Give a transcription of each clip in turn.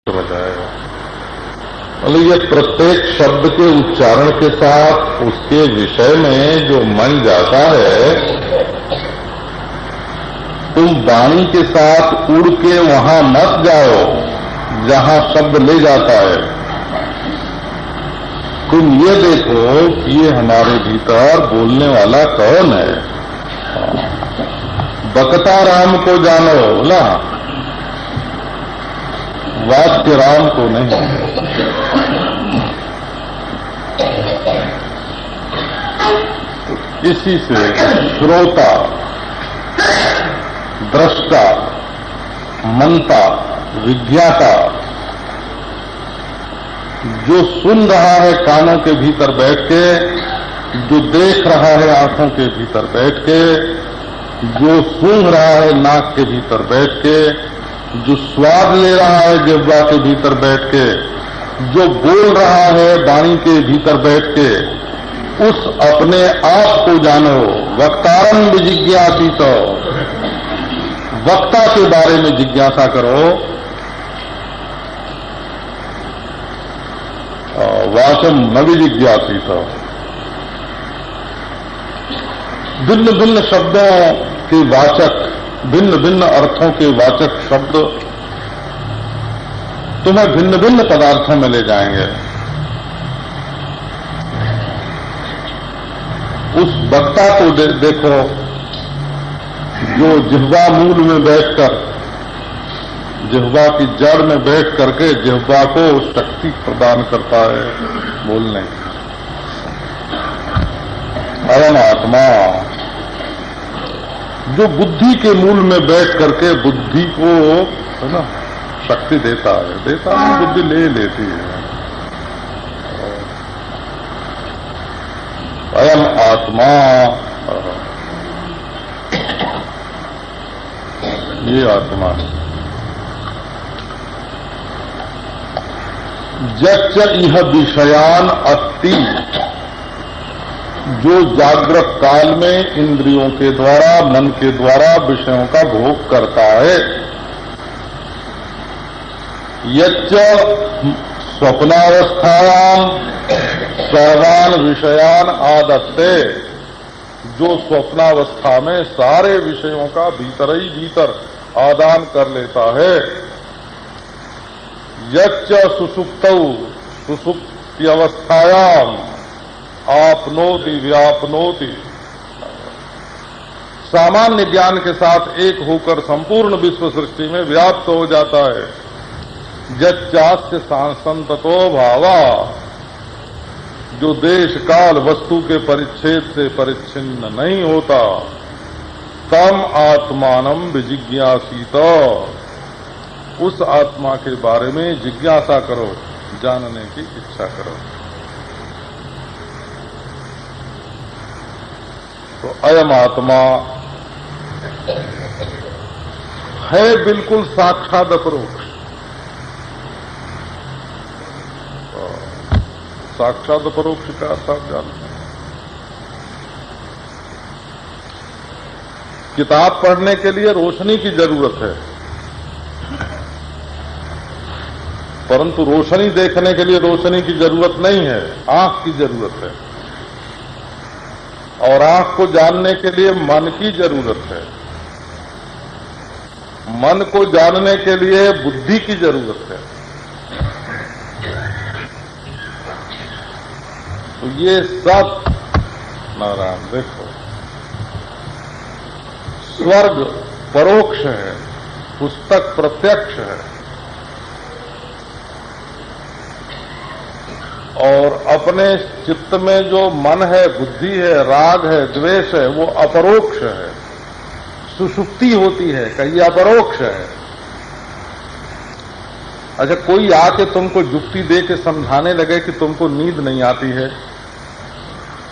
बताएगा। मतलब ये प्रत्येक शब्द के उच्चारण के साथ उसके विषय में जो मन जाता है, तुम वाणी के साथ उड़ के वहां मत जाओ जहां शब्द ले जाता है। तुम ये देखो कि ये हमारे भीतर बोलने वाला कौन है। बकता राम को जानो, बोला वाक्य राम को नहीं। इसी से श्रोता, दृष्टा, मनता, विज्ञाता, जो सुन रहा है कानों के भीतर बैठ के, जो देख रहा है आंखों के भीतर बैठ के, जो सूंघ रहा है नाक के भीतर बैठ के, जो स्वाद ले रहा है जिह्वा के भीतर बैठ के, जो बोल रहा है वाणी के भीतर बैठ के, उस अपने आप को जानो। वक्तारं विजिज्ञासित, वक्ता के बारे में जिज्ञासा करो। वाचम न विजिज्ञासित। भिन्न भिन्न शब्दों के वाचक, भिन्न भिन्न अर्थों के वाचक शब्द तुम्हें भिन्न भिन्न पदार्थों में ले जाएंगे। उस वक्ता को देखो जो जिह्वा मूल में बैठकर, जिह्वा की जड़ में बैठ करके जिह्वा को शक्ति प्रदान करता है बोलने। अयम आत्मा जो बुद्धि के मूल में बैठ करके बुद्धि को, है ना, शक्ति देता है, देता है, बुद्धि ले लेती है। अयम आत्मा, ये आत्मा है। यच्च इह विषयान अस्ति, जो जागृत काल में इंद्रियों के द्वारा, मन के द्वारा विषयों का भोग करता है। यच्च स्वप्नावस्थायां सर्वान विषयान आदत्ते, जो स्वप्नावस्था में सारे विषयों का भीतर ही भीतर आदान कर लेता है। यच्च सुषुप्तौ, सुषुप्ति अवस्थायां आपनोति व्यापनोति, सामान्य ज्ञान के साथ एक होकर संपूर्ण विश्व सृष्टि में व्याप्त हो जाता है। यच्चास्य संततो भावा, जो देश काल वस्तु के परिच्छेद से परिच्छिन्न नहीं होता। तम आत्मानम विजिज्ञासित, उस आत्मा के बारे में जिज्ञासा करो, जानने की इच्छा करो। तो अयम आत्मा है बिल्कुल साक्षात अपरोक्ष। साक्षात अपरोक्ष का अर्थ आप जानते हैं। किताब पढ़ने के लिए रोशनी की जरूरत है, परंतु रोशनी देखने के लिए रोशनी की जरूरत नहीं है, आंख की जरूरत है। और आंख को जानने के लिए मन की जरूरत है, मन को जानने के लिए बुद्धि की जरूरत है। तो ये सब नारायण देखो, स्वर्ग परोक्ष है, पुस्तक प्रत्यक्ष है, और अपने चित्त में जो मन है, बुद्धि है, राग है, द्वेष है, वो अपरोक्ष है। सुषुप्ति होती है, कहीं अपरोक्ष है। अच्छा, कोई आके तुमको युक्ति दे के समझाने लगे कि तुमको नींद नहीं आती है,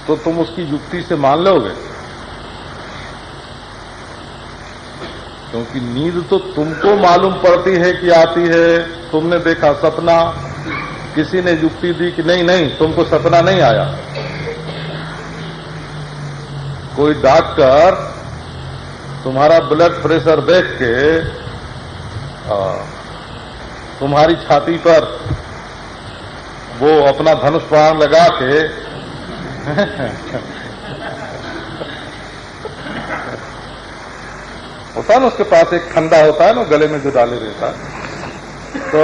तो तुम उसकी युक्ति से मान लोगे? क्योंकि नींद तो तुमको मालूम पड़ती है कि आती है। तुमने देखा सपना, किसी ने युक्ति दी कि नहीं नहीं तुमको सपना नहीं आया। कोई डॉक्टर तुम्हारा ब्लड प्रेशर देख के तुम्हारी छाती पर वो अपना धनुष बाण लगा के होता है ना, उसके पास एक फंदा होता है ना गले में जो डाले रहता है, तो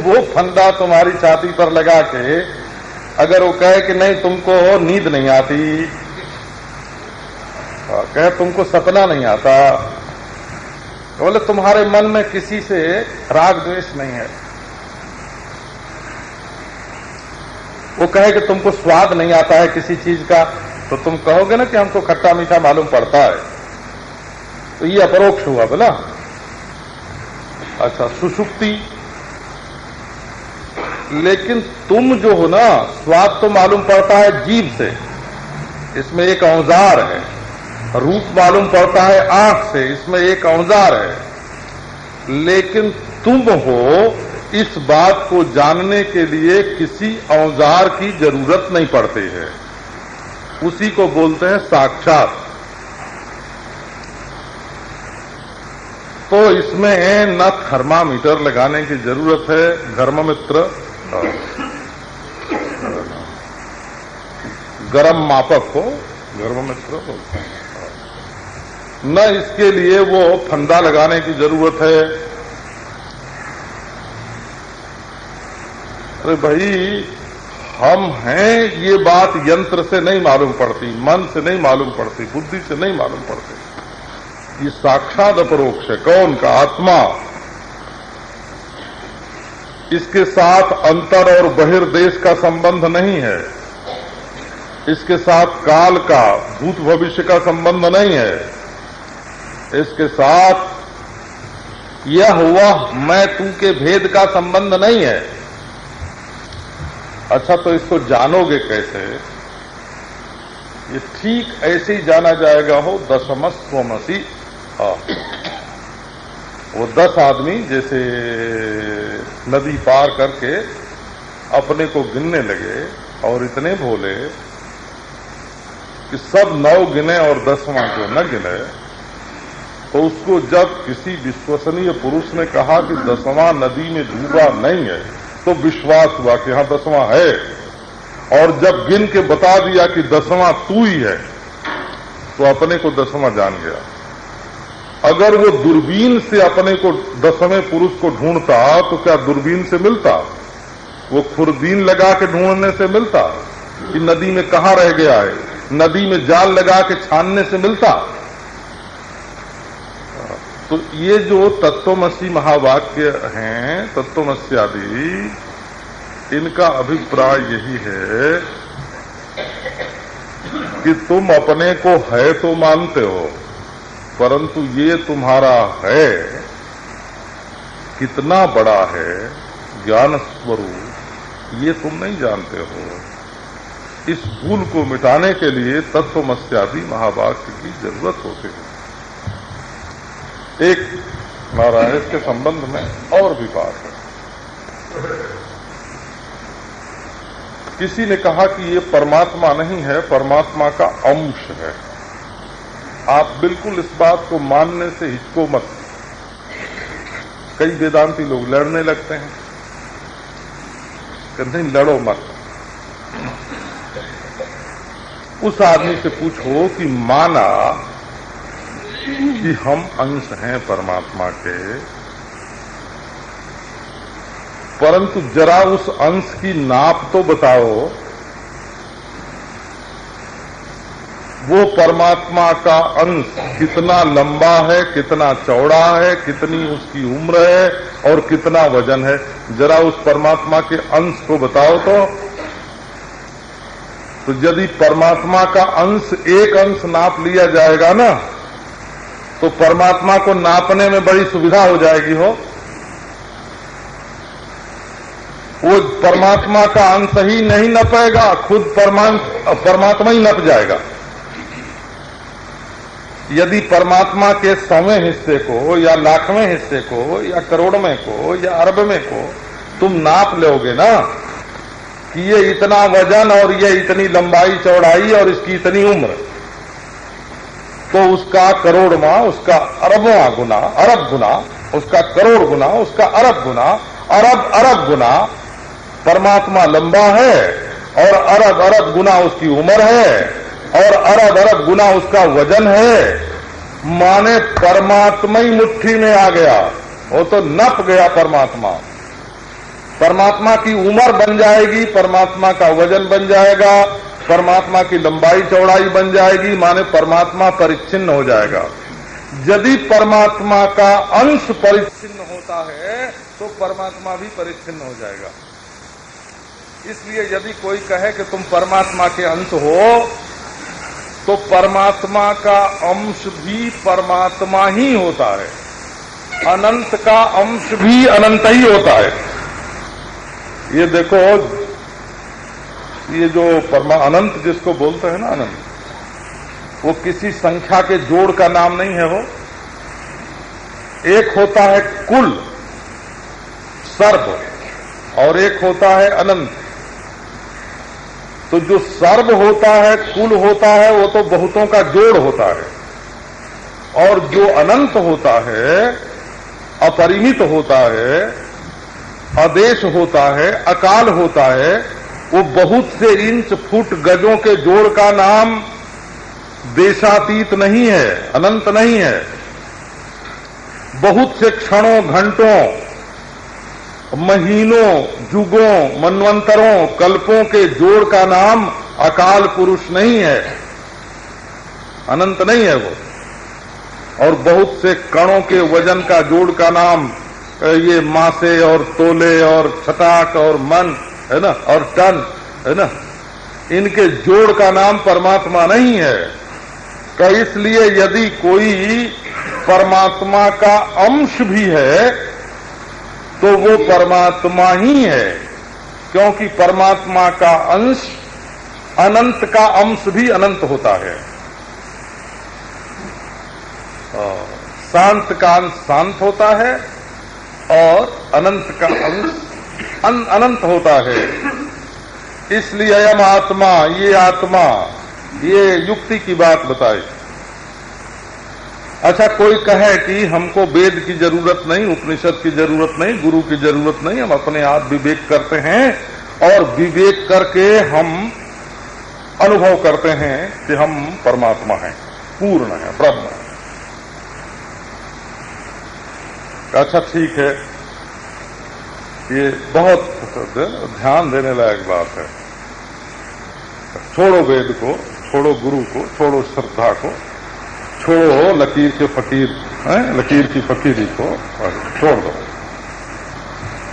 वो फंदा तुम्हारी छाती पर लगा के अगर वो कहे कि नहीं तुमको नींद नहीं आती, कहे तुमको सपना नहीं आता, तो बोले तुम्हारे मन में किसी से राग द्वेष नहीं है, वो कहे कि तुमको स्वाद नहीं आता है किसी चीज का, तो तुम कहोगे ना कि हमको खट्टा मीठा मालूम पड़ता है, तो ये अपरोक्ष हुआ बोला। अच्छा, सुषुप्ति, लेकिन तुम जो हो ना, स्वाद तो मालूम पड़ता है जीभ से, इसमें एक औजार है, रूप मालूम पड़ता है आंख से, इसमें एक औजार है, लेकिन तुम हो इस बात को जानने के लिए किसी औजार की जरूरत नहीं पड़ती है, उसी को बोलते हैं साक्षात। तो इसमें न थर्मामीटर लगाने की जरूरत है, धर्ममित्र गरम मापक हो, धर्ममित्र हो, न इसके लिए वो फंदा लगाने की जरूरत है। अरे भाई, हम हैं ये बात यंत्र से नहीं मालूम पड़ती, मन से नहीं मालूम पड़ती, बुद्धि से नहीं मालूम पड़ती, ये साक्षात अपरोक्ष है। कौन का? आत्मा। इसके साथ अंतर और बहिर्देश का संबंध नहीं है, इसके साथ काल का भूत भविष्य का संबंध नहीं है, इसके साथ यह हुआ मैं तू के भेद का संबंध नहीं है। अच्छा, तो इसको जानोगे कैसे? ये ठीक ऐसे ही जाना जाएगा हो दशमस्त्वमसि। वो 10 आदमी जैसे नदी पार करके अपने को गिनने लगे और इतने भोले कि सब 9 गिने और 10वां को न गिने, तो उसको जब किसी विश्वसनीय पुरुष ने कहा कि 10वां नदी में डूबा नहीं है, तो विश्वास हुआ कि हाँ 10वां है, और जब गिन के बता दिया कि 10वां तू ही है, तो अपने को 10वां जान गया। अगर वो दूरबीन से अपने को 10वें पुरुष को ढूंढता तो क्या दूरबीन से मिलता? वो खुरदीन लगा के ढूंढने से मिलता कि नदी में कहां रह गया है? नदी में जाल लगा के छानने से मिलता? तो ये जो तत्वमसि महावाक्य हैं, तत्वमसि आदि, इनका अभिप्राय यही है कि तुम अपने को है तो मानते हो, परंतु ये तुम्हारा है कितना बड़ा है, ज्ञान स्वरूप, ये तुम नहीं जानते हो। इस भूल को मिटाने के लिए तत्वमस्यादि महावाक्य की जरूरत होती है। एक नारायण इसके संबंध में और भी बात है। किसी ने कहा कि ये परमात्मा नहीं है, परमात्मा का अंश है। आप बिल्कुल इस बात को मानने से हिचको मत। कई वेदांती लोग लड़ने लगते हैं, कहते हैं लड़ो मत। उस आदमी से पूछो कि माना कि हम अंश हैं परमात्मा के, परंतु जरा उस अंश की नाप तो बताओ। वो परमात्मा का अंश कितना लंबा है, कितना चौड़ा है, कितनी उसकी उम्र है और कितना वजन है, जरा उस परमात्मा के अंश को बताओ। तो यदि परमात्मा का अंश एक अंश नाप लिया जाएगा ना, तो परमात्मा को नापने में बड़ी सुविधा हो जाएगी हो। वो परमात्मा का अंश ही नहीं नपेगा, खुद परमात्मा ही नप जाएगा। यदि परमात्मा के 100वें हिस्से को या लाखवें हिस्से को या करोड़वें को या अरबवें को तुम नाप लोगे ना कि ये इतना वजन और ये इतनी लंबाई चौड़ाई और इसकी इतनी उम्र, तो उसका करोड़वां, उसका अरबवां गुना, अरब गुना, उसका करोड़ गुना, उसका अरब गुना अरब अरब गुना परमात्मा लंबा है और अरब अरब गुना उसकी उम्र है और अरब अरब गुना उसका वजन है। माने परमात्मा ही मुट्ठी में आ गया, वो तो नप गया परमात्मा। परमात्मा की उम्र बन जाएगी, परमात्मा का वजन बन जाएगा, परमात्मा की लंबाई चौड़ाई बन जाएगी, माने परमात्मा परिच्छिन्न हो जाएगा। यदि परमात्मा का अंश परिच्छिन्न होता है तो परमात्मा भी परिच्छिन्न हो जाएगा। इसलिए यदि कोई कहे कि तुम परमात्मा के अंश हो, तो परमात्मा का अंश भी परमात्मा ही होता है, अनंत का अंश भी अनंत ही होता है। ये देखो, ये जो अनंत जिसको बोलते हैं ना, अनंत, वो किसी संख्या के जोड़ का नाम नहीं है। वो एक होता है कुल सर्व और एक होता है अनंत। तो जो सर्व होता है, कुल होता है, वो तो बहुतों का जोड़ होता है। और जो अनंत होता है, अपरिमित होता है, अदेश होता है, अकाल होता है, वो बहुत से इंच फुट गजों के जोड़ का नाम देशातीत नहीं है, अनंत नहीं है। बहुत से क्षणों, घंटों, महीनों, युगों, मनवंतरों, कल्पों के जोड़ का नाम अकाल पुरुष नहीं है, अनंत नहीं है वो। और बहुत से कणों के वजन का जोड़ का नाम ये मासे और तोले और छटाक और मन है ना, और टन है ना, इनके जोड़ का नाम परमात्मा नहीं है। तो इसलिए यदि कोई परमात्मा का अंश भी है तो वो परमात्मा ही है, क्योंकि परमात्मा का अंश, अनंत का अंश भी अनंत होता है। शांत का अंश शांत होता है और अनंत का अंश अनंत होता है। इसलिए अयम आत्मा, ये युक्ति की बात बताई। अच्छा, कोई कहे कि हमको वेद की जरूरत नहीं, उपनिषद की जरूरत नहीं, गुरु की जरूरत नहीं, हम अपने आप विवेक करते हैं और विवेक करके हम अनुभव करते हैं कि हम परमात्मा हैं, पूर्ण है, ब्रह्म है। अच्छा, ठीक है, ये बहुत ध्यान देने लायक बात है। छोड़ो वेद को, छोड़ो गुरु को, छोड़ो श्रद्धा को, छोड़ो लकीर के फकीर, लकीर की फकीरी को छोड़ दो।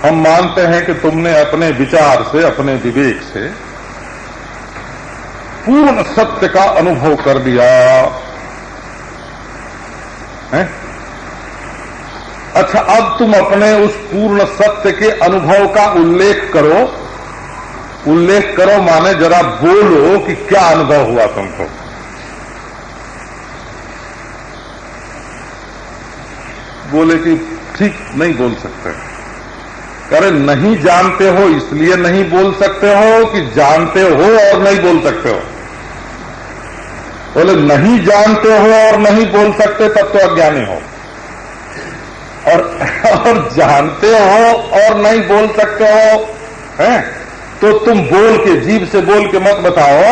हम मानते हैं कि तुमने अपने विचार से, अपने विवेक से पूर्ण सत्य का अनुभव कर लिया है। अच्छा, अब तुम अपने उस पूर्ण सत्य के अनुभव का उल्लेख करो। उल्लेख करो माने जरा बोलो कि क्या अनुभव हुआ तुमको। बोले कि ठीक नहीं बोल सकते। अरे नहीं जानते हो इसलिए नहीं बोल सकते हो कि जानते हो और नहीं बोल सकते हो? बोले नहीं जानते हो और नहीं बोल सकते तब तो अज्ञानी हो, और जानते हो और नहीं बोल सकते हो, हैं? तो तुम बोल के, जीभ से बोल के मत बताओ,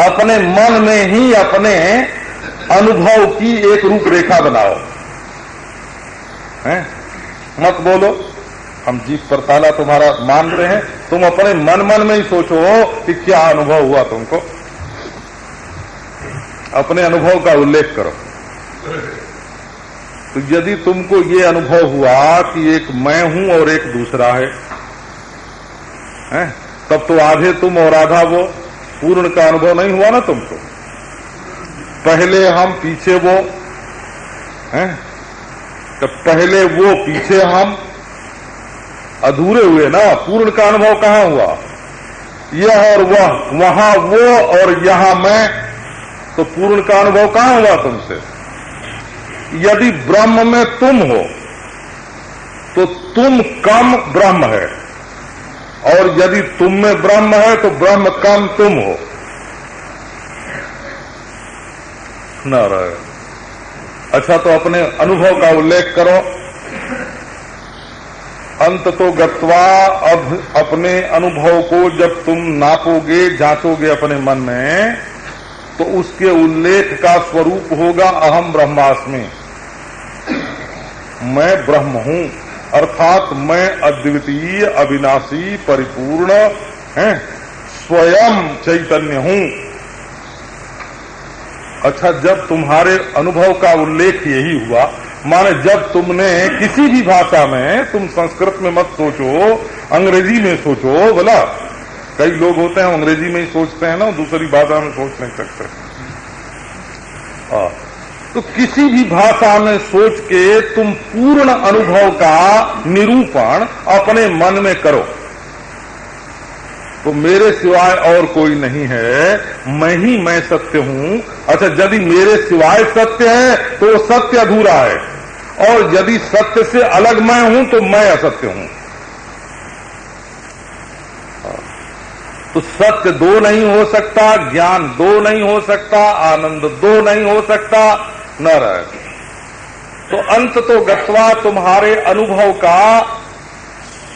अपने मन में ही अपने अनुभव की एक रूपरेखा बनाओ, हैं? मत बोलो, हम जीभ पर ताला तुम्हारा मान रहे हैं, तुम अपने मन में ही सोचो कि क्या अनुभव हुआ तुमको, अपने अनुभव का उल्लेख करो। तो यदि तुमको ये अनुभव हुआ कि एक मैं हूं और एक दूसरा है, हैं? तब तो आधे तुम और आधा वो, पूर्ण का अनुभव नहीं हुआ ना तुमको। पहले हम पीछे वो, हैं? तो पहले वो पीछे हम, अधूरे हुए ना, पूर्ण का अनुभव कहां हुआ? यह और वह, वहां वो और यहां मैं, तो पूर्ण का अनुभव कहां हुआ तुमसे? यदि ब्रह्म में तुम हो तो तुम कम ब्रह्म है, और यदि तुम में ब्रह्म है तो ब्रह्म कम तुम हो। नारायण। अच्छा, तो अपने अनुभव का उल्लेख करो। अंत तो गत्वा अब अपने अनुभव को जब तुम नापोगे, जांचोगे अपने मन में, तो उसके उल्लेख का स्वरूप होगा अहम ब्रह्मास्मि, मैं ब्रह्म हूं, अर्थात मैं अद्वितीय, अविनाशी, परिपूर्ण है, स्वयं चैतन्य हूं। अच्छा, जब तुम्हारे अनुभव का उल्लेख यही हुआ, माने जब तुमने किसी भी भाषा में, तुम संस्कृत में मत सोचो, अंग्रेजी में सोचो, बोला कई लोग होते हैं अंग्रेजी में ही सोचते हैं ना, दूसरी भाषा में सोच नहीं सकते। तो किसी भी भाषा में सोच के तुम पूर्ण अनुभव का निरूपण अपने मन में करो, तो मेरे सिवाय और कोई नहीं है, मैं सत्य हूं। अच्छा, यदि मेरे सिवाय सत्य है तो वो सत्य अधूरा है, और यदि सत्य से अलग मैं हूं तो मैं असत्य हूं। तो सत्य दो नहीं हो सकता, ज्ञान दो नहीं हो सकता, आनंद दो नहीं हो सकता, न रहे। तो अंत तो गत्वा तुम्हारे अनुभव का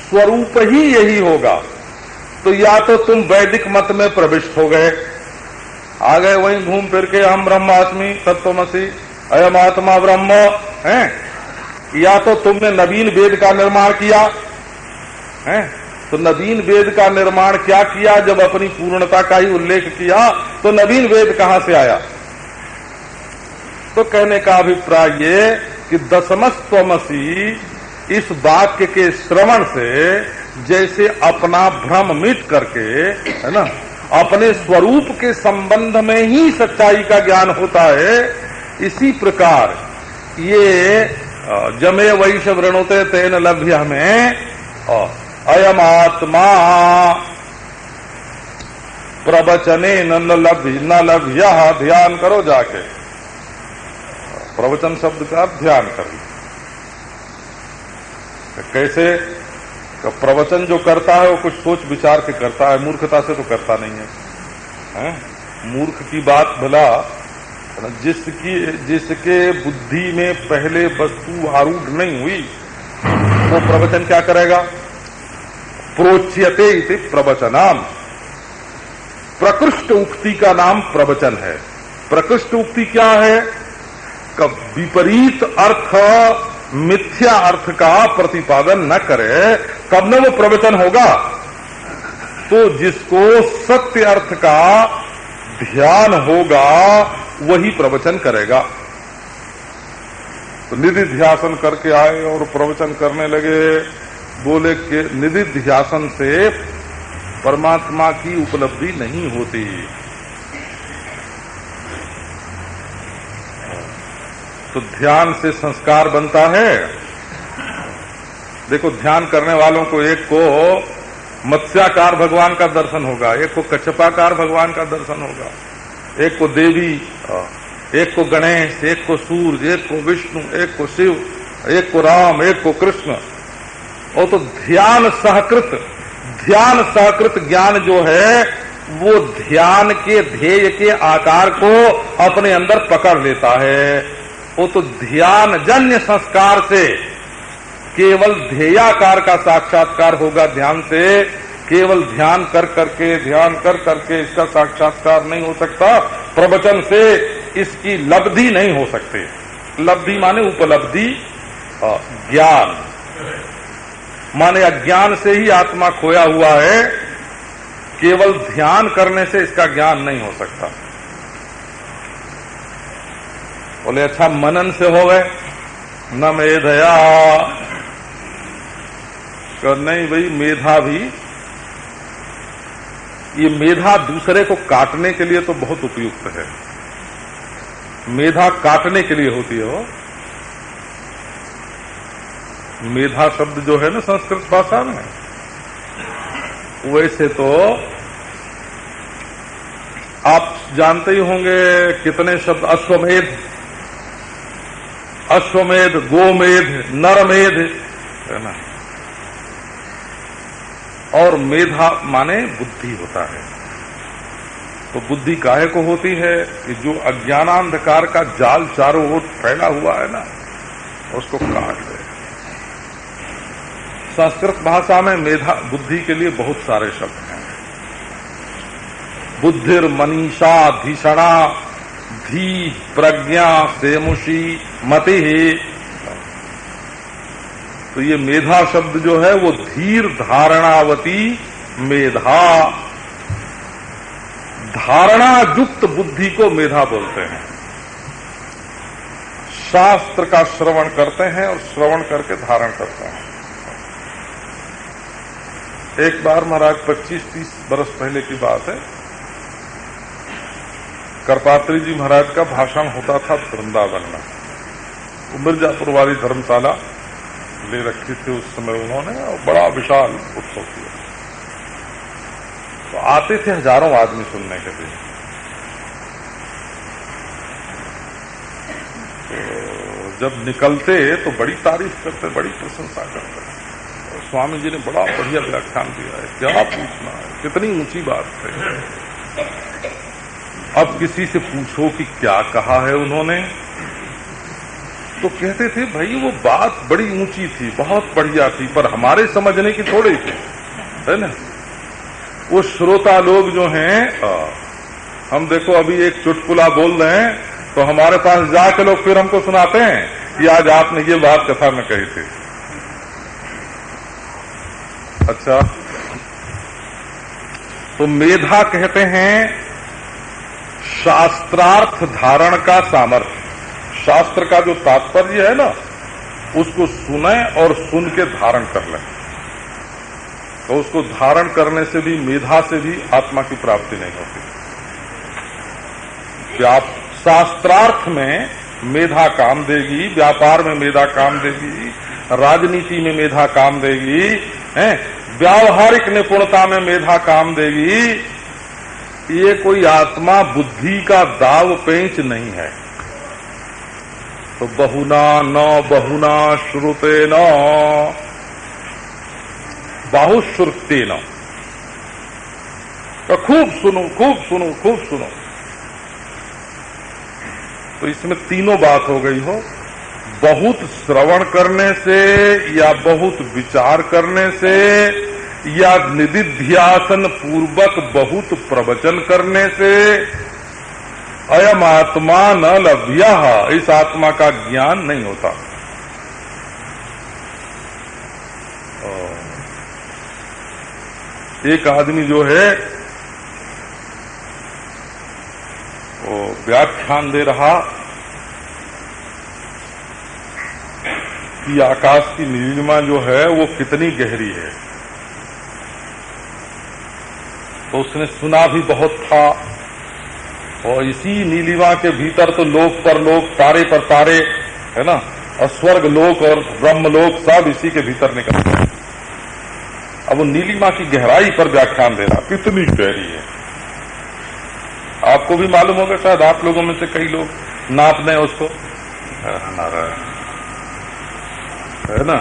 स्वरूप ही यही होगा। तो या तो तुम वैदिक मत में प्रविष्ट हो गए, आ गए वहीं घूम फिर के हम ब्रह्मास्मि तत्वमसि अयम आत्मा ब्रह्म है, या तो तुमने नवीन वेद का निर्माण किया है। तो नवीन वेद का निर्माण क्या किया, जब अपनी पूर्णता का ही उल्लेख किया, तो नवीन वेद कहां से आया? तो कहने का अभिप्राय ये कि दशमस्त्वमसि इस वाक्य के श्रवण से जैसे अपना भ्रम मिट करके, है ना, अपने स्वरूप के संबंध में ही सच्चाई का ज्ञान होता है, इसी प्रकार ये जमे वैश वृणुते तेन लभ्य में अयम आत्मा प्रवचने न लभ्य। ध्यान करो जाके, प्रवचन शब्द का ध्यान करो। कैसे? प्रवचन जो करता है वो कुछ सोच विचार के करता है, मूर्खता से तो करता नहीं है। मूर्ख की बात भला जिसके बुद्धि में पहले वस्तु आरूढ़ नहीं हुई, वो प्रवचन क्या करेगा? प्रोच्यते इति प्रवचनाम। प्रकृष्ट उक्ति का नाम प्रवचन है। प्रकृष्ट उक्ति क्या है? विपरीत अर्थ, मिथ्या अर्थ का प्रतिपादन न करे, तब न वो प्रवचन होगा। तो जिसको सत्य अर्थ का ध्यान होगा वही प्रवचन करेगा। तो निधिध्यासन करके आए और प्रवचन करने लगे, बोले कि निधिध्यासन से परमात्मा की उपलब्धि नहीं होती। तो ध्यान से संस्कार बनता है। देखो, ध्यान करने वालों को एक को मत्स्याकार भगवान का दर्शन होगा, एक को कच्छपाकार भगवान का दर्शन होगा, एक को देवी, एक को गणेश, एक को सूर्य, एक को विष्णु, एक को शिव, एक को राम, एक को कृष्ण। और तो ध्यान सहकृत ज्ञान जो है वो ध्यान के ध्येय के आकार को अपने अंदर पकड़ लेता है। वो तो ध्यान जन्य संस्कार से केवल ध्येयाकार का साक्षात्कार होगा। ध्यान से केवल ध्यान कर करके इसका साक्षात्कार नहीं हो सकता। प्रवचन से इसकी लब्धि नहीं हो सकती। लब्धि माने उपलब्धि, ज्ञान माने अज्ञान से ही आत्मा खोया हुआ है। केवल ध्यान करने से इसका ज्ञान नहीं हो सकता। बोले अच्छा, मनन से हो गए? न मेधया। नहीं भाई, मेधा भी, ये मेधा दूसरे को काटने के लिए तो बहुत उपयुक्त है। मेधा काटने के लिए होती है। वो मेधा शब्द जो है ना संस्कृत भाषा में, वैसे तो आप जानते ही होंगे कितने शब्द, अश्वमेध, गोमेध, नरमेध, है ना। और मेधा माने बुद्धि होता है। तो बुद्धि काहे को होती है कि जो अज्ञानांधकार का जाल चारों ओर फैला हुआ है ना, उसको काट दे। संस्कृत भाषा में मेधा बुद्धि के लिए बहुत सारे शब्द हैं। बुद्धिर मनीषा धीषणा धी प्रज्ञा सेमुषी मति। तो ये मेधा शब्द जो है वो धीर धारणावती मेधा, धारणा युक्त बुद्धि को मेधा बोलते हैं। शास्त्र का श्रवण करते हैं और श्रवण करके धारण करते हैं। एक बार महाराज 25-30 बरस पहले की बात है, करपात्री जी महाराज का भाषण होता था वृंदावन में। वो मिर्जापुर वाली धर्मशाला ले रखी थी उस समय उन्होंने, और बड़ा विशाल उत्सव किया। तो आते थे हजारों आदमी सुनने के लिए। तो जब निकलते तो बड़ी तारीफ करते, बड़ी प्रशंसा करते। और स्वामी जी ने बड़ा बढ़िया व्याख्यान दिया है, क्या पूछना है, कितनी ऊंची बात है। अब किसी से पूछो कि क्या कहा है उन्होंने, तो कहते थे भाई वो बात बड़ी ऊंची थी, बहुत बढ़िया थी, पर हमारे समझने की थोड़ी थी, है ना। वो श्रोता लोग जो हैं, हम देखो अभी एक चुटकुला बोल रहे हैं तो हमारे पास जाके लोग फिर हमको सुनाते हैं कि आज आपने ये बात कथा में कही थी। अच्छा, तो मेधा कहते हैं शास्त्रार्थ धारण का सामर्थ्य। शास्त्र का जो तात्पर्य है ना, उसको सुने और सुन के धारण कर लें। तो उसको धारण करने से भी, मेधा से भी आत्मा की प्राप्ति नहीं होती। शास्त्रार्थ में मेधा काम देगी, व्यापार में मेधा काम देगी, राजनीति में मेधा काम देगी, व्यावहारिक निपुणता में मेधा काम देगी। ये कोई आत्मा बुद्धि का दाव पेंच नहीं है। तो बहुना न बहुना श्रुते न बाहुश्रुते न, तो खूब सुनो खूब सुनो खूब सुनो। तो इसमें तीनों बात हो गई हो, बहुत श्रवण करने से या बहुत विचार करने से या निदिध्यासन पूर्वक बहुत प्रवचन करने से अयम आत्मा न लभ्य, इस आत्मा का ज्ञान नहीं होता। एक आदमी जो है वो व्याख्यान दे रहा कि आकाश की नीलिमा जो है वो कितनी गहरी है। तो उसने सुना भी बहुत था, और इसी नीलिमा के भीतर तो लोक पर लोक, तारे पर तारे, है ना, और स्वर्ग लोक और ब्रह्म लोक सब इसी के भीतर निकलते हैं। अब वो नीलिमा की गहराई पर व्याख्यान दे रहा, कितनी गहरी है। आपको भी मालूम होगा, शायद आप लोगों में से कई लोग नाप दें उसको, है ना।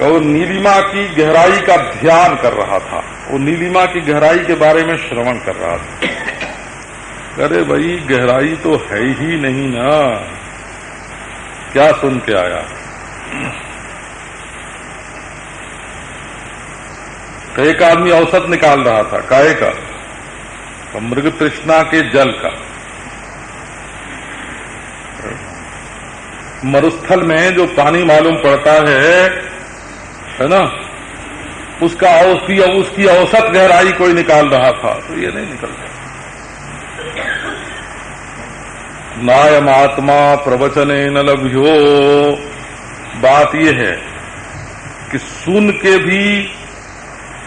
वो नीलिमा की गहराई का ध्यान कर रहा था, वो नीलिमा की गहराई के बारे में श्रवण कर रहा था। अरे भाई गहराई तो है ही नहीं ना, क्या सुन के आया। एक आदमी औसत निकाल रहा था काहे का, तो मृग तृष्णा के जल का। मरुस्थल में जो पानी मालूम पड़ता है ना, उसकी औसत गहराई कोई निकाल रहा था, तो ये नहीं निकलता। नायम आत्मा प्रवचने न लभ्यो। बात यह है कि सुन के भी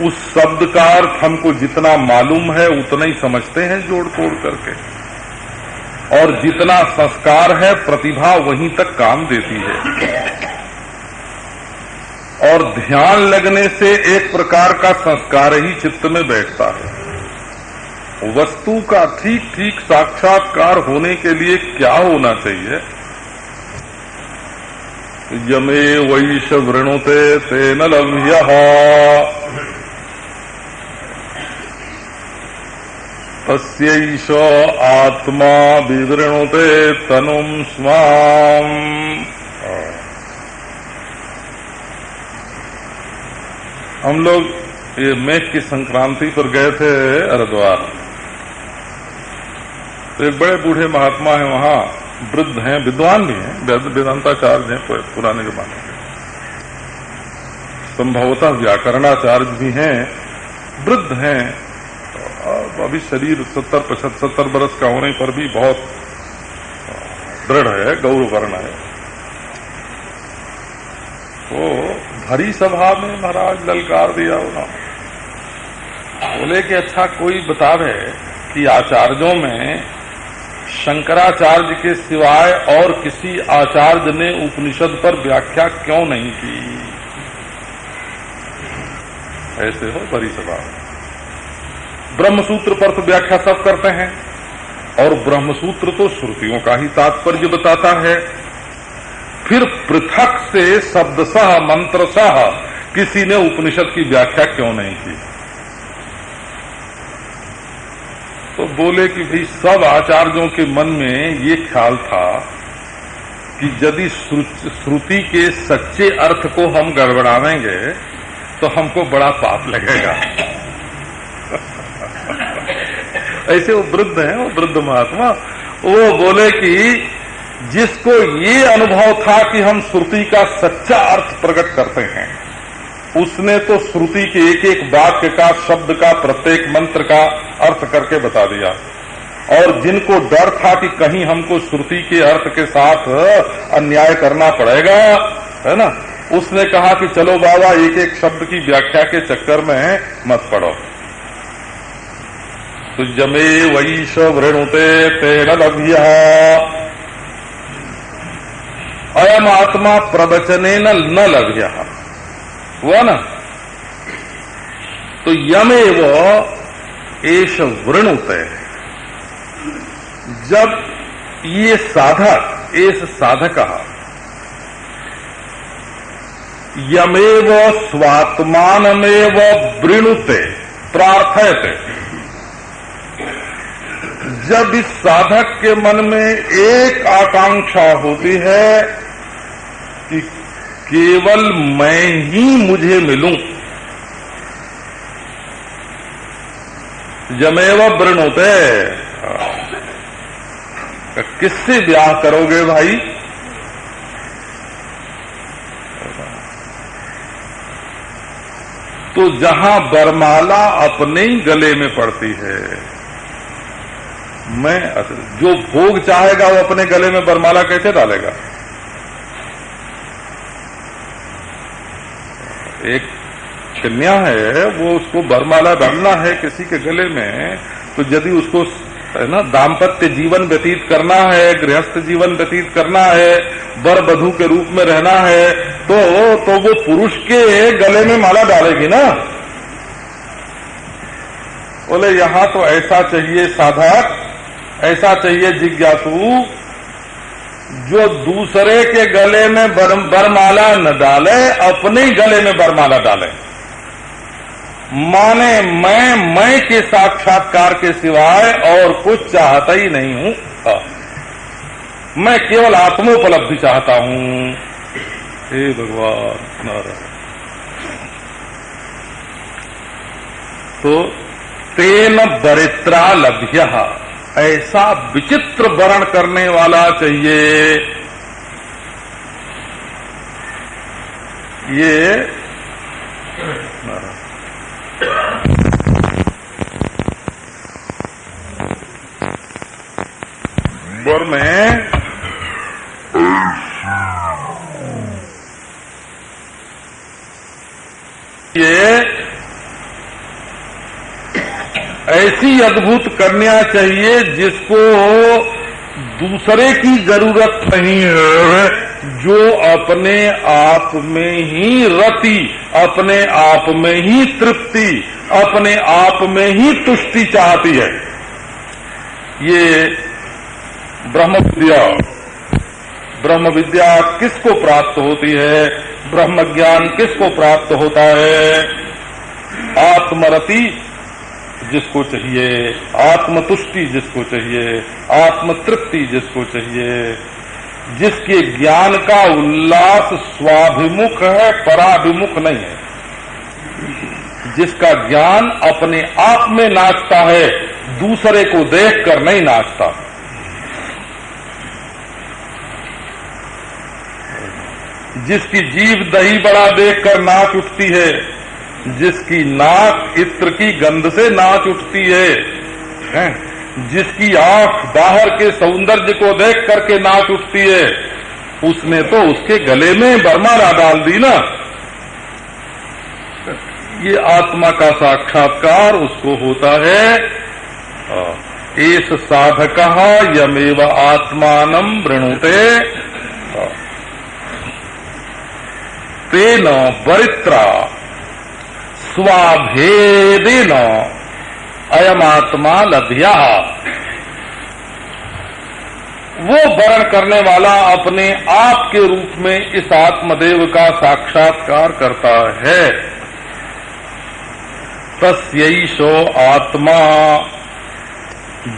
उस शब्द का अर्थ हमको जितना मालूम है उतना ही समझते हैं जोड़ तोड़ करके, और जितना संस्कार है प्रतिभा वहीं तक काम देती है। और ध्यान लगने से एक प्रकार का संस्कार ही चित्त में बैठता है। वस्तु का ठीक ठीक साक्षात्कार होने के लिए क्या होना चाहिए? यमे वैश वृणुते तेन लभ्यः तस्यैष आत्मा विवृणुते तनुं स्वाम। हम लोग ये मेघ की संक्रांति पर गए थे हरिद्वार। तो एक बड़े बूढ़े महात्मा हैं वहां, वृद्ध हैं, विद्वान भी हैं, वेदांताचार्य हैं पुराने जमाने के, संभवतः व्याकरणाचार्य भी हैं, वृद्ध हैं। अभी शरीर 70-75 बरस का होने पर भी बहुत दृढ़ है, गौरवर्ण है। वो भरी सभा में महाराज ललकार दिया उन्होंने, बोले कि अच्छा कोई बता दे कि आचार्यों में शंकराचार्य के सिवाय और किसी आचार्य ने उपनिषद पर व्याख्या क्यों नहीं की? ऐसे हो भरी सभा। ब्रह्मसूत्र पर तो व्याख्या सब करते हैं, और ब्रह्मसूत्र तो श्रुतियों का ही तात्पर्य बताता है। फिर पृथक से शब्दशः मंत्रशः किसी ने उपनिषद की व्याख्या क्यों नहीं की? तो बोले कि भाई सब आचार्यों के मन में ये ख्याल था कि यदि श्रुति के सच्चे अर्थ को हम गड़बड़ावेंगे तो हमको बड़ा पाप लगेगा। ऐसे वो वृद्ध हैं, वो वृद्ध महात्मा, वो बोले कि जिसको ये अनुभव था कि हम श्रुति का सच्चा अर्थ प्रकट करते हैं, उसने तो श्रुति के एक एक वाक्य का, शब्द का, प्रत्येक मंत्र का अर्थ करके बता दिया। और जिनको डर था कि कहीं हमको श्रुति के अर्थ के साथ अन्याय करना पड़ेगा, है ना, उसने कहा कि चलो बाबा एक एक शब्द की व्याख्या के चक्कर में मत पड़ो। तो जमे वैश वृणुते तेन लभ्यः अयम आत्मा प्रवचनेन न लभ्यः, हुआ ना। तो यमेव एष वृणुते, जब ये साधक, एष साधकः यमेव स्वात्मानमेव वृणुते प्रार्थयते, जब इस साधक के मन में एक आकांक्षा होती है कि केवल मैं ही मुझे मिलूं, जमेव वृणुते, किससे ब्याह करोगे भाई? तो जहां बरमाला अपने ही गले में पड़ती है, मैं जो भोग चाहेगा वो अपने गले में बरमाला कैसे डालेगा? एक कन्या है, वो उसको बरमाला डालना है किसी के गले में, तो यदि उसको है ना दाम्पत्य जीवन व्यतीत करना है, गृहस्थ जीवन व्यतीत करना है, वर वधू के रूप में रहना है, तो वो पुरुष के गले में माला डालेगी ना। बोले यहां तो ऐसा चाहिए साधक, ऐसा चाहिए जिज्ञासु, जो दूसरे के गले में बरमाला न डाले, अपने ही गले में बरमाला डाले। माने मैं के साक्षात्कार के सिवाय और कुछ चाहता ही नहीं हूं, मैं केवल आत्मोपलब्धि चाहता हूं। हे भगवान नारायण। तो तेन दरिद्रा लभ्यः, ऐसा विचित्र वर्ण करने वाला चाहिए। ये वर में ये ऐसी अद्भुत कन्या चाहिए जिसको दूसरे की जरूरत नहीं है, जो अपने आप में ही रति, अपने आप में ही तृप्ति, अपने आप में ही तुष्टि चाहती है। ये ब्रह्म विद्या किसको प्राप्त होती है? ब्रह्म ज्ञान किसको प्राप्त होता है? आत्मरति जिसको चाहिए, आत्मतुष्टि जिसको चाहिए, आत्मतृप्ति जिसको चाहिए, जिसके ज्ञान का उल्लास स्वाभिमुख है, पराभिमुख नहीं है। जिसका ज्ञान अपने आप में नाचता है, दूसरे को देखकर नहीं नाचता। जिसकी जीभ दही बड़ा देखकर नाच उठती है, जिसकी नाक इत्र की गंध से नाच उठती है, जिसकी आंख बाहर के सौंदर्य को देख करके नाच उठती है, उसने तो उसके गले में बरमाला डाल दी ना। ये आत्मा का साक्षात्कार उसको होता है। एष साधकः यमेव आत्मानं वृणुते तेन वरित्रा स्वाभेदेन अयमात्मा लभ्या। वो वर्ण करने वाला अपने आप के रूप में इस आत्मदेव का साक्षात्कार करता है। तस्यैषो आत्मा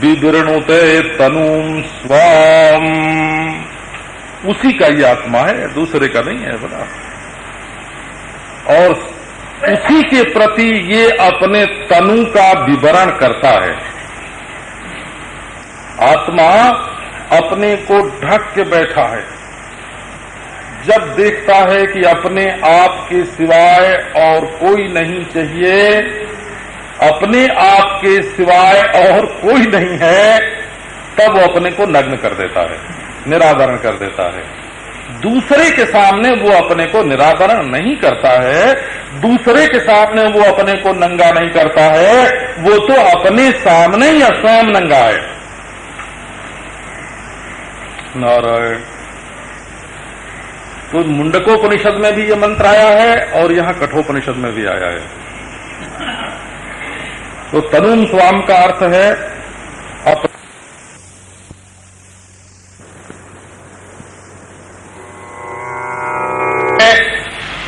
विवृणुते तनुम स्वाम। उसी का ही आत्मा है, दूसरे का नहीं है बड़ा। और उसी के प्रति ये अपने तनु का विवरण करता है। आत्मा अपने को ढक के बैठा है। जब देखता है कि अपने आप के सिवाय और कोई नहीं चाहिए, अपने आप के सिवाय और कोई नहीं है, तब वो अपने को नग्न कर देता है, निरावरण कर देता है। दूसरे के सामने वो अपने को निरावरण नहीं करता है, दूसरे के सामने वो अपने को नंगा नहीं करता है, वो तो अपने सामने ही स्वयं नंगा है। नारायण। तो मुंडकोपनिषद में भी ये मंत्र आया है और यहां कठोपनिषद में भी आया है। तो तनुम स्वाम का अर्थ है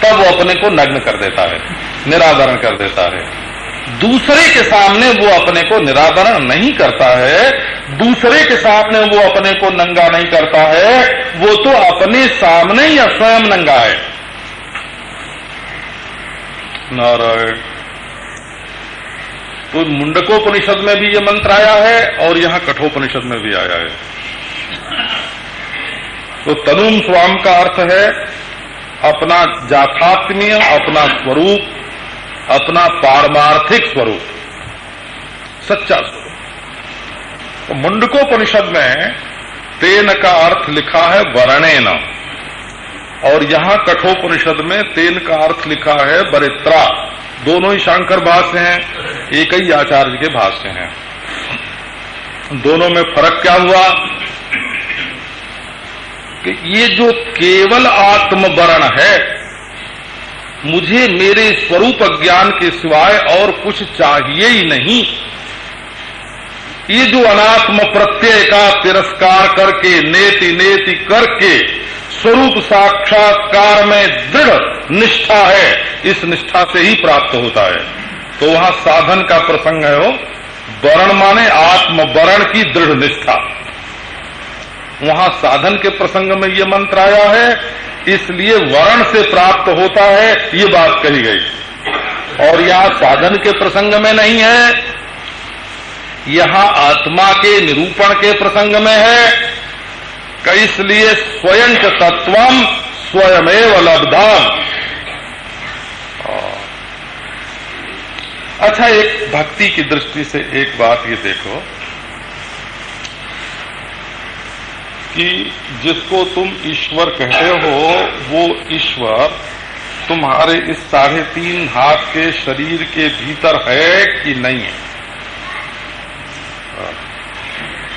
तब वो अपने को नग्न कर देता है, निरावरण कर देता है। दूसरे के सामने वो अपने को निरावरण नहीं करता है, दूसरे के सामने वो अपने को नंगा नहीं करता है, वो तो अपने सामने ही स्वयं नंगा है। नारायण। तो मुंडकोपनिषद में भी ये मंत्र आया है और यहां कठोपनिषद में भी आया है। तो तनुम स्वाम का अर्थ है अपना जाथात्म्य, अपना स्वरूप, अपना पारमार्थिक स्वरूप, सच्चा स्वरूप। तो मुंडकोपनिषद में तेन का अर्थ लिखा है वर्णेन, और यहां कठोपनिषद में तेन का अर्थ लिखा है वरित्रा। दोनों ही शांकर भाष्य हैं, एक ही आचार्य के भाष्य हैं। दोनों में फर्क क्या हुआ कि ये जो केवल आत्मवर्ण है, मुझे मेरे स्वरूप ज्ञान के सिवाय और कुछ चाहिए ही नहीं, ये जो अनात्म प्रत्यय का तिरस्कार करके नेति नेति करके स्वरूप साक्षात्कार में दृढ़ निष्ठा है, इस निष्ठा से ही प्राप्त होता है। तो वहां साधन का प्रसंग है। वो वर्ण माने आत्म वर्ण की दृढ़ निष्ठा। वहां साधन के प्रसंग में ये मंत्र आया है, इसलिए वर्ण से प्राप्त होता है, ये बात कही गई। और यहां साधन के प्रसंग में नहीं है, यहां आत्मा के निरूपण के प्रसंग में है। इसलिए स्वयं च तत्वम स्वयमेव लब्धाम। अच्छा, एक भक्ति की दृष्टि से एक बात ये देखो कि जिसको तुम ईश्वर कहते हो, वो ईश्वर तुम्हारे इस 3.5 हाथ के शरीर के भीतर है कि नहीं है?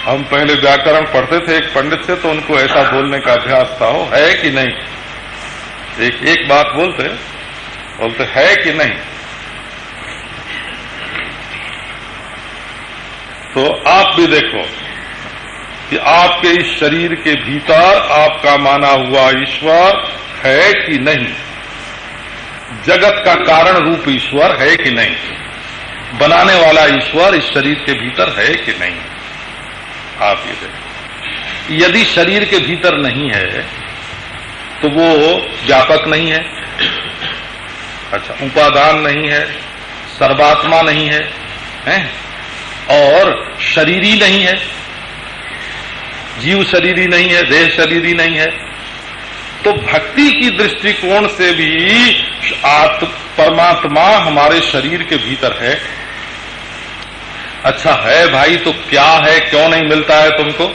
हम पहले व्याकरण पढ़ते थे एक पंडित से, तो उनको ऐसा बोलने का अभ्यास था, हो है कि नहीं। एक बात बोलते है कि नहीं। तो आप भी देखो कि आपके इस शरीर के भीतर आपका माना हुआ ईश्वर है कि नहीं, जगत का कारण रूप ईश्वर है कि नहीं, बनाने वाला ईश्वर इस शरीर के भीतर है कि नहीं। आप ये देखो, यदि शरीर के भीतर नहीं है तो वो व्यापक नहीं है, अच्छा, उपादान नहीं है, सर्वात्मा नहीं है, हैं? और शरीरी नहीं है, जीव शरीरी नहीं है, देह शरीरी नहीं है। तो भक्ति की दृष्टिकोण से भी परमात्मा हमारे शरीर के भीतर है। अच्छा है भाई, तो क्या है, क्यों नहीं मिलता है तुमको?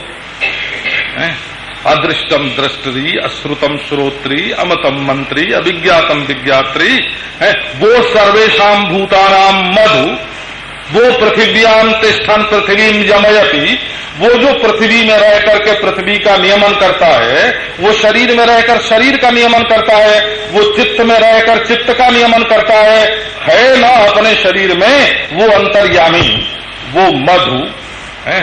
अदृष्टम दृष्टि, अश्रुतम श्रोत्री, अमतम मंत्री, अभिज्ञातम विज्ञात्री है। वो सर्वेषाम भूतानाम मधु, वो पृथिव्याम तिष्ठन पृथ्वीम यमयति, वो जो पृथ्वी में रह करके पृथ्वी का नियमन करता है, वो शरीर में रहकर शरीर का नियमन करता है, वो चित्त में रहकर चित्त का नियमन करता है ना अपने शरीर में वो अंतर्यामी, वो मधु है,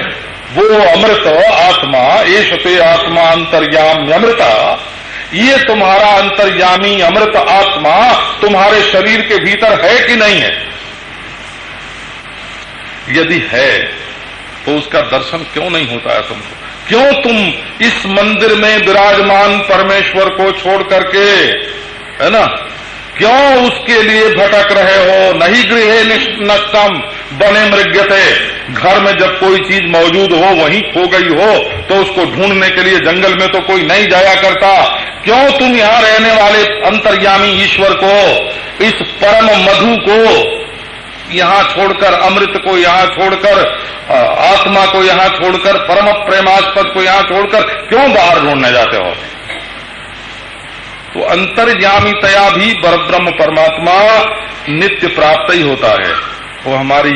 वो अमृत आत्मा, एष ते आत्मा अंतर्यामी अमृता। ये तुम्हारा अंतर्यामी अमृत आत्मा तुम्हारे शरीर के भीतर है कि नहीं है? यदि है तो उसका दर्शन क्यों नहीं होता है तुमको? क्यों तुम इस मंदिर में विराजमान परमेश्वर को छोड़ करके, है ना, क्यों उसके लिए भटक रहे हो? नहीं गृहे नष्टम बने मृग्यते, घर में जब कोई चीज मौजूद हो, वहीं खो गई हो, तो उसको ढूंढने के लिए जंगल में तो कोई नहीं जाया करता। क्यों तुम यहां रहने वाले अंतर्यामी ईश्वर को, इस परम मधु को यहां छोड़कर, अमृत को यहां छोड़कर, आत्मा को यहां छोड़कर, परम प्रेमास्पद को यहां छोड़कर क्यों बाहर ढूंढने जाते हो? तो अंतर्यामीतया भी परब्रह्म परमात्मा नित्य प्राप्त ही होता है। वो हमारी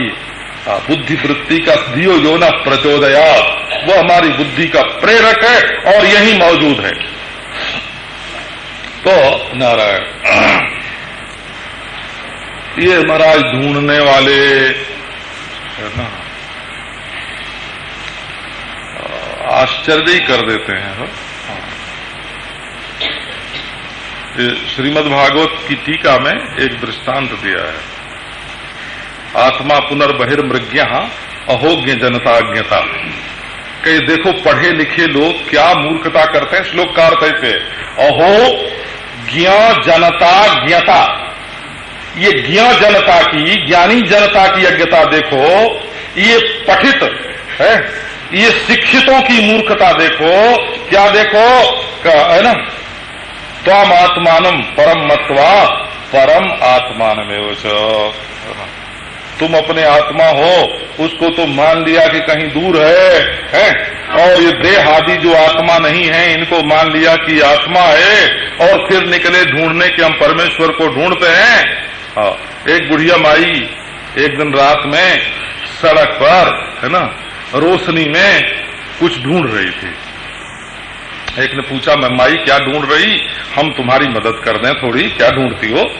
बुद्धि वृत्ति का धियो यो न प्रचोदया, वो हमारी बुद्धि का प्रेरक है और यही मौजूद है। तो नारायण, ये महाराज ढूंढने वाले है ना, आश्चर्य ही कर देते हैं। श्रीमद् भागवत की टीका में एक दृष्टांत दिया है, आत्मा पुनर्बहिर्मृग्य अहोज्ञ जनताज्ञता। कि देखो पढ़े लिखे लोग क्या मूर्खता करते हैं। श्लोक का अर्थ ऐसे, अहो ज्ञ जनता ज्ञता, ये ज्ञ जनता की, ज्ञानी जनता की अज्ञता देखो, ये पठित है, ये शिक्षितों की मूर्खता देखो। क्या देखो, है ना, त्वम आत्मानम परम मत्वा परम आत्मानमेव च, तुम अपने आत्मा हो, उसको तो मान लिया कि कहीं दूर है? और ये देह आदि जो आत्मा नहीं है, इनको मान लिया कि आत्मा है, और फिर निकले ढूंढने के हम परमेश्वर को ढूंढते हैं। एक बुढ़िया माई एक दिन रात में सड़क पर, है ना, रोशनी में कुछ ढूंढ रही थी। एक ने पूछा, मैं माई क्या ढूंढ रही? हम तुम्हारी मदद कर दें थोड़ी, क्या ढूंढती हो?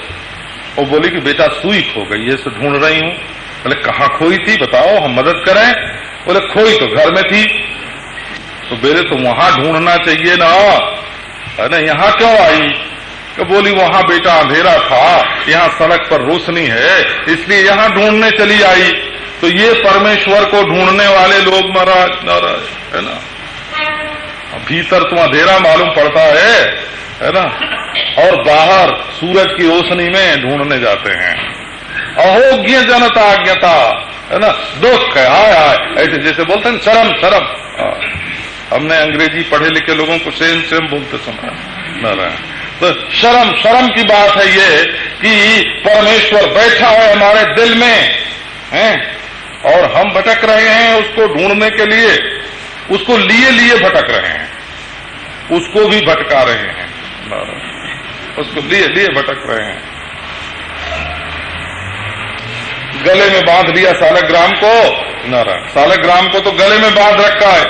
वो बोली कि बेटा सुई खो गई है, इसे ढूंढ रही हूं। बोले कहाँ खोई थी, बताओ हम मदद करें। बोले खोई तो घर में थी। तो बेटे तो वहां ढूंढना चाहिए ना, है ना, यहाँ क्यों आई? तो बोली वहां बेटा अंधेरा था, यहाँ सड़क पर रोशनी है, इसलिए यहाँ ढूंढने चली आई। तो ये परमेश्वर को ढूंढने वाले लोग महाराज, है ना, भीतर तो अंधेरा मालूम पड़ता है ना, और बाहर सूरज की रोशनी में ढूंढने जाते हैं। अहोज्ञ जनता अज्ञता, है ना, दुख है, हाय हाय, ऐसे जैसे बोलते हैं शर्म शर्म। हमने अंग्रेजी पढ़े लिखे लोगों को सेम सेम बोलते सुना ना। तो शर्म शर्म की बात है ये कि परमेश्वर बैठा है हमारे दिल में, हैं, और हम भटक रहे हैं उसको ढूंढने के लिए, उसको लिए लिए भटक रहे हैं, उसको भी भटका रहे हैं, उसको लिए लिए भटक रहे हैं। गले में बांध लिया सालग्राम को, नारायण, सालग्राम को तो गले में बांध रखा है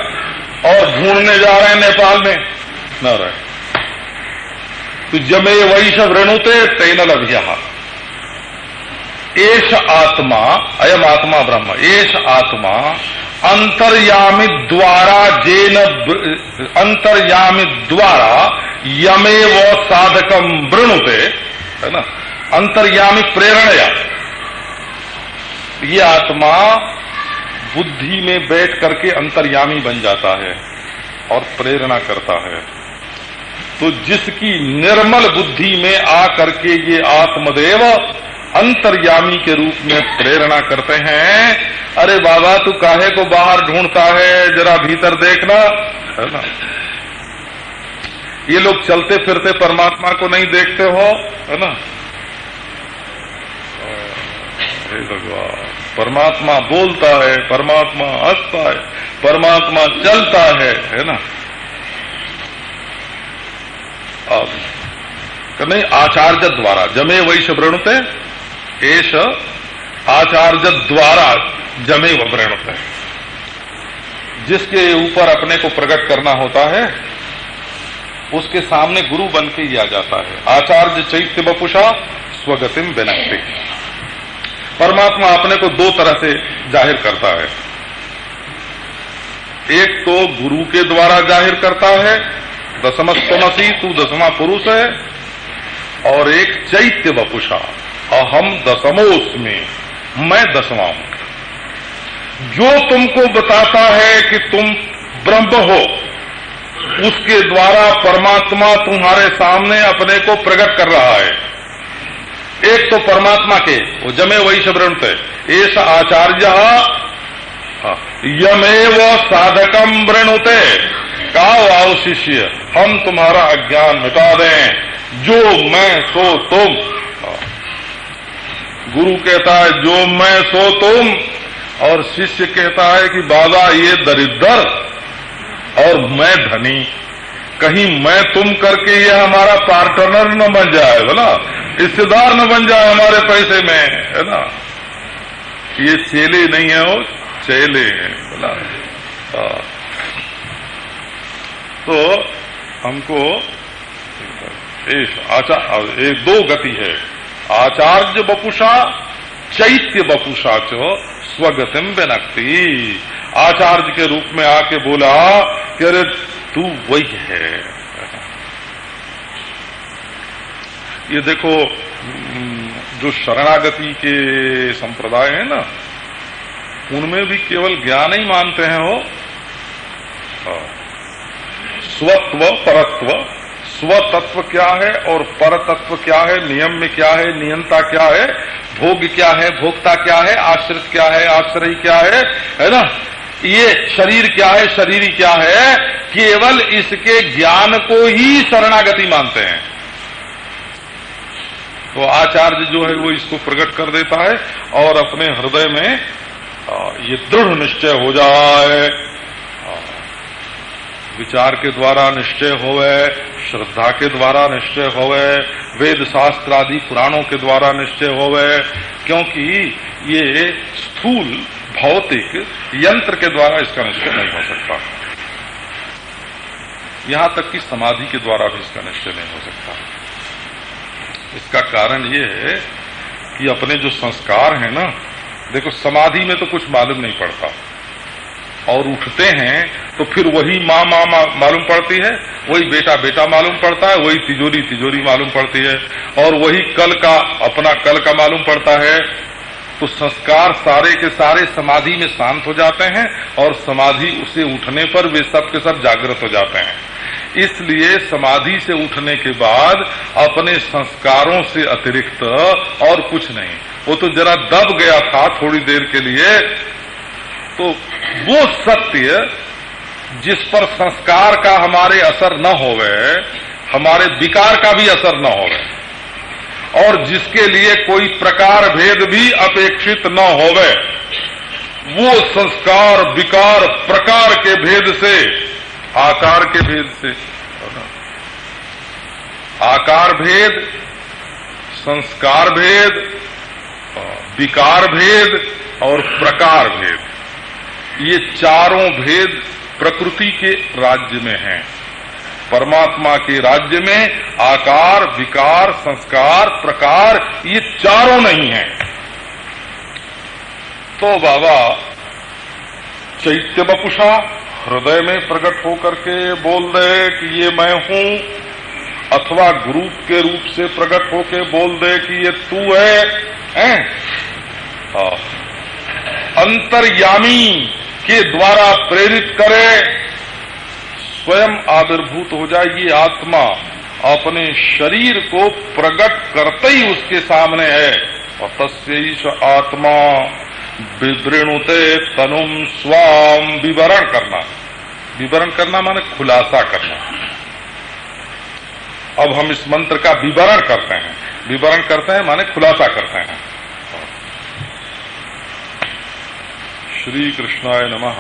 और ढूंढने जा रहे हैं नेपाल में, नारायण। तो जमे वैशव रेणुते तेन लभ्य, एष आत्मा, अयम आत्मा ब्रह्म, एष आत्मा अंतर्यामी द्वारा जेन, अंतर्यामी द्वारा यमेव साधकम वृणुते, है ना, अंतर्यामी प्रेरणया। ये आत्मा बुद्धि में बैठ करके अंतर्यामी बन जाता है और प्रेरणा करता है। तो जिसकी निर्मल बुद्धि में आ करके ये आत्मदेव अंतर्यामी के रूप में प्रेरणा करते हैं। अरे बाबा तू काहे को बाहर ढूंढता है, जरा भीतर देखना, है ना। ये लोग चलते फिरते परमात्मा को नहीं देखते हो, है ना। हे भगवान, परमात्मा बोलता है, परमात्मा हंसता है, परमात्मा चलता है ना। नहीं, आचार्य द्वारा जमे वैश वृणुते एष आचार्य द्वारा जमे व वृणुते। जिसके ऊपर अपने को प्रकट करना होता है उसके सामने गुरु बन के ही आ जाता है। आचार्य चैत्य वपुषा स्वगतिम विनक्ति। परमात्मा अपने को दो तरह से जाहिर करता है। एक तो गुरु के द्वारा जाहिर करता है, दशमस्तमसी तू दसवां पुरुष है, और एक चैत्य वपुषा अहम दशमोस्मि, मैं दसवां हूं। जो तुमको बताता है कि तुम ब्रह्म हो, उसके द्वारा परमात्मा तुम्हारे सामने अपने को प्रकट कर रहा है। एक तो परमात्मा के वो जमे वैश वृणुते एष आचार्य यमेव साधकम वृणुते। कहो आओ शिष्य, हम तुम्हारा अज्ञान मिटा दें, जो मैं सो तुम। गुरु कहता है जो मैं सो तुम, और शिष्य कहता है कि बाबा ये दरिद्र और मैं धनी, कहीं मैं तुम करके ये हमारा पार्टनर न बन जाए, बोला हिस्सेदार न बन जाए हमारे पैसे में, है ना। ये चेले नहीं है, वो चेले हैं, बोला। तो हमको एक दो गति है, आचार्य वपुषा चैत्य वपुषा चो स्वगतिम विनक्ति। आचार्य के रूप में आके बोला कि अरे तू वही है। ये देखो जो शरणागति के संप्रदाय है ना, उनमें भी केवल ज्ञान ही मानते हैं वो। स्वत्व परत्व, स्वतत्व क्या है और परतत्व क्या है, नियम में क्या है, नियंता क्या है, भोग क्या है, भोक्ता क्या है, आश्रित क्या है, आश्रयी क्या है ना। ये शरीर क्या है, शरीरी क्या है, केवल इसके ज्ञान को ही शरणागति मानते हैं। तो आचार्य जो है वो इसको प्रकट कर देता है और अपने हृदय में ये दृढ़ निश्चय हो जाए, विचार के द्वारा निश्चय होवे, श्रद्धा के द्वारा निश्चय होवे, वेद शास्त्र आदि पुराणों के द्वारा निश्चय होवे। क्योंकि ये स्थूल भौतिक यंत्र के द्वारा इसका निश्चय नहीं हो सकता। यहां तक कि समाधि के द्वारा भी इसका निश्चय नहीं हो सकता। इसका कारण ये है कि अपने जो संस्कार हैं ना, देखो समाधि में तो कुछ मालूम नहीं पड़ता, और उठते हैं तो फिर वही माँ मालूम पड़ती है, वही बेटा बेटा मालूम पड़ता है, वही तिजोरी तिजोरी मालूम पड़ती है, और वही कल का अपना कल का मालूम पड़ता है। तो संस्कार सारे के सारे समाधि में शांत हो जाते हैं, और समाधि उसे उठने पर वे सब के सब जागृत हो जाते हैं। इसलिए समाधि से उठने के बाद अपने संस्कारों से अतिरिक्त और कुछ नहीं। वो तो जरा दब गया था थोड़ी देर के लिए, तो वो सत्य जिस पर संस्कार का हमारे असर न होवे, हमारे विकार का भी असर न होवे, और जिसके लिए कोई प्रकार भेद भी अपेक्षित न होवे, वो संस्कार विकार प्रकार के भेद से, आकार के भेद से, आकार भेद, संस्कार भेद, विकार भेद और प्रकार भेद, ये चारों भेद प्रकृति के राज्य में हैं। परमात्मा के राज्य में आकार विकार संस्कार प्रकार ये चारों नहीं हैं। तो बाबा चैत्य वपुषा हृदय में प्रकट होकर के बोल दे कि ये मैं हूं, अथवा गुरु के रूप से प्रकट होके बोल दे कि ये तू है। अंतर्यामी के द्वारा प्रेरित करे, स्वयं आविर्भूत हो जाए। ये आत्मा अपने शरीर को प्रकट करते ही उसके सामने है। और तस्यैष आत्मा विवृणुते तनुम स्वाम। विवरण करना, विवरण करना माने खुलासा करना। अब हम इस मंत्र का विवरण करते हैं। विवरण करते हैं माने खुलासा करते हैं। श्री कृष्णाय नमः।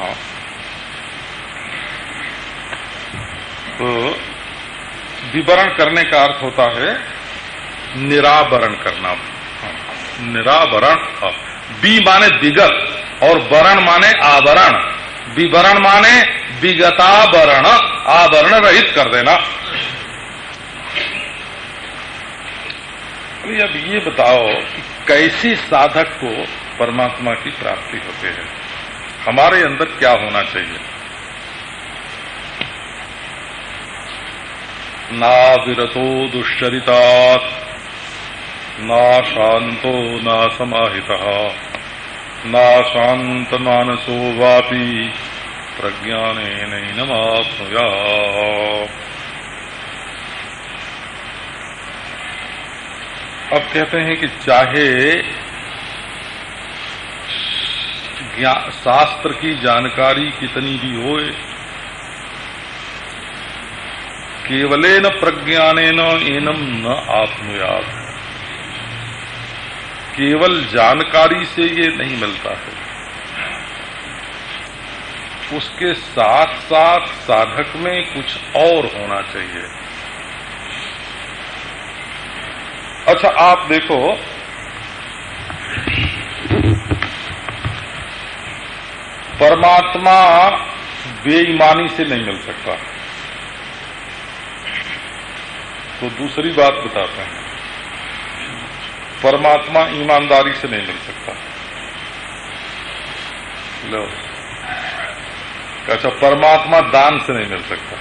तो विवरण करने का अर्थ होता है निरावरण करना। निरावरण, बी माने विगत और वरण माने आवरण। विवरण माने विगतावरण, आवरण रहित कर देना। अब ये बताओ कि कैसे साधक को परमात्मा की प्राप्ति होती है, हमारे अंदर क्या होना चाहिए। ना विरतो दुश्चरितात्, ना शांतो ना समाहितः, ना शांत मानसो वापि प्रज्ञानेनैनमाप्नुयात्। अब कहते हैं कि चाहे शास्त्र की जानकारी कितनी भी होए, केवलेन प्रज्ञानेन एनम न आप्नुयात्। केवल जानकारी से ये नहीं मिलता है, उसके साथ साथ साधक में कुछ और होना चाहिए। अच्छा, आप देखो, परमात्मा बेईमानी से नहीं मिल सकता। तो दूसरी बात बताते हैं, परमात्मा ईमानदारी से नहीं मिल सकता। लो, अच्छा, परमात्मा दान से नहीं मिल सकता।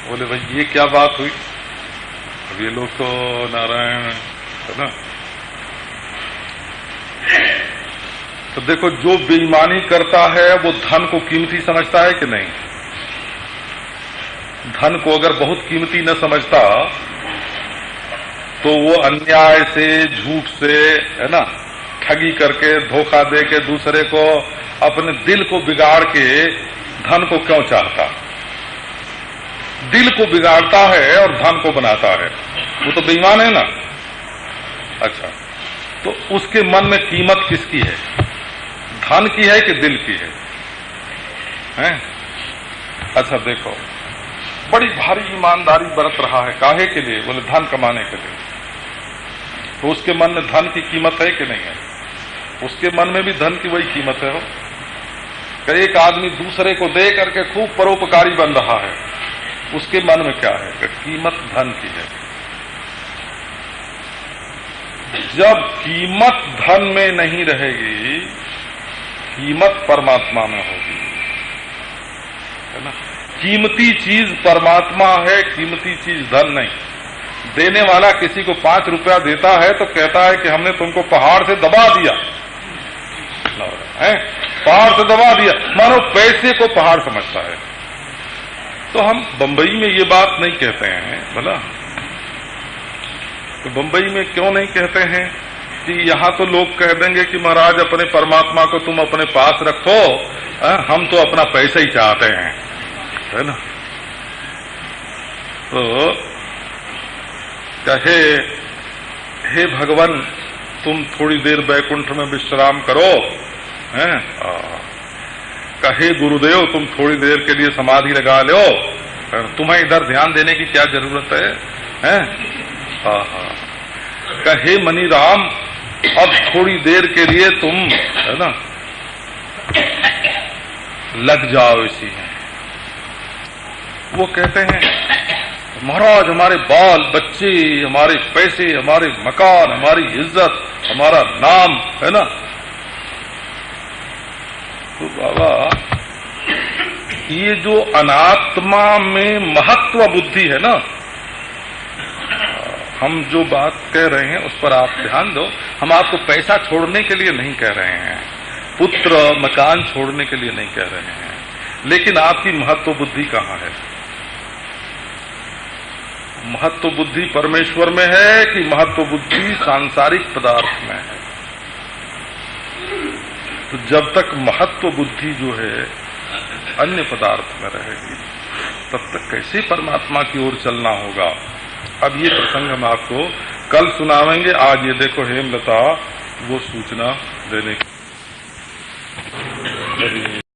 बोले भाई ये क्या बात हुई? अब ये लोग तो नारायण है ना। तो देखो, जो बेईमानी करता है वो धन को कीमती समझता है कि नहीं? धन को अगर बहुत कीमती न समझता तो वो अन्याय से, झूठ से, है ना, ठगी करके, धोखा दे के दूसरे को, अपने दिल को बिगाड़ के धन को क्यों चाहता? दिल को बिगाड़ता है और धन को बनाता है, वो तो बेईमान है ना। अच्छा, तो उसके मन में कीमत किसकी है? धन की है कि दिल की है? हैं? अच्छा देखो, बड़ी भारी ईमानदारी बरत रहा है, काहे के लिए? बोले धन कमाने के लिए। तो उसके मन में धन की कीमत है कि नहीं है? उसके मन में भी धन की वही कीमत है। हो कि एक आदमी दूसरे को दे करके खूब परोपकारी बन रहा है, उसके मन में क्या है? कि कीमत धन की है। जब कीमत धन में नहीं रहेगी, कीमत परमात्मा में होगी, है ना। कीमती चीज परमात्मा है, कीमती चीज धन नहीं। देने वाला किसी को 5 रुपया देता है तो कहता है कि हमने तुमको पहाड़ से दबा दिया, है? पहाड़ से दबा दिया, मानो पैसे को पहाड़ समझता है। तो हम बंबई में ये बात नहीं कहते हैं, बोला तो बंबई में क्यों नहीं कहते हैं कि यहां तो लोग कह देंगे कि महाराज अपने परमात्मा को तुम अपने पास रखो, हम तो अपना पैसा ही चाहते हैं, है ना। तो कहे, हे भगवान तुम थोड़ी देर बैकुंठ में विश्राम करो, हैं? कहे गुरुदेव तुम थोड़ी देर के लिए समाधि लगा लो, तुम्हें इधर ध्यान देने की क्या जरूरत है, हैं? कहे मनी राम अब थोड़ी देर के लिए तुम, है ना, लग जाओ इसी में। वो कहते हैं महाराज हमारे बाल बच्चे, हमारे पैसे, हमारे मकान, हमारी इज्जत, हमारा नाम, है ना। तो बाबा ये जो अनात्मा में महत्व बुद्धि है ना, हम जो बात कह रहे हैं उस पर आप ध्यान दो। हम आपको पैसा छोड़ने के लिए नहीं कह रहे हैं, पुत्र मकान छोड़ने के लिए नहीं कह रहे हैं, लेकिन आपकी महत्व बुद्धि कहाँ है? महत्व बुद्धि परमेश्वर में है कि महत्व बुद्धि सांसारिक पदार्थ में है? तो जब तक महत्व बुद्धि जो है अन्य पदार्थ में रहेगी, तब तक कैसे परमात्मा की ओर चलना होगा? अब ये प्रसंग हम आपको कल सुनावेंगे। आज ये देखो हेमलता वो सूचना देने की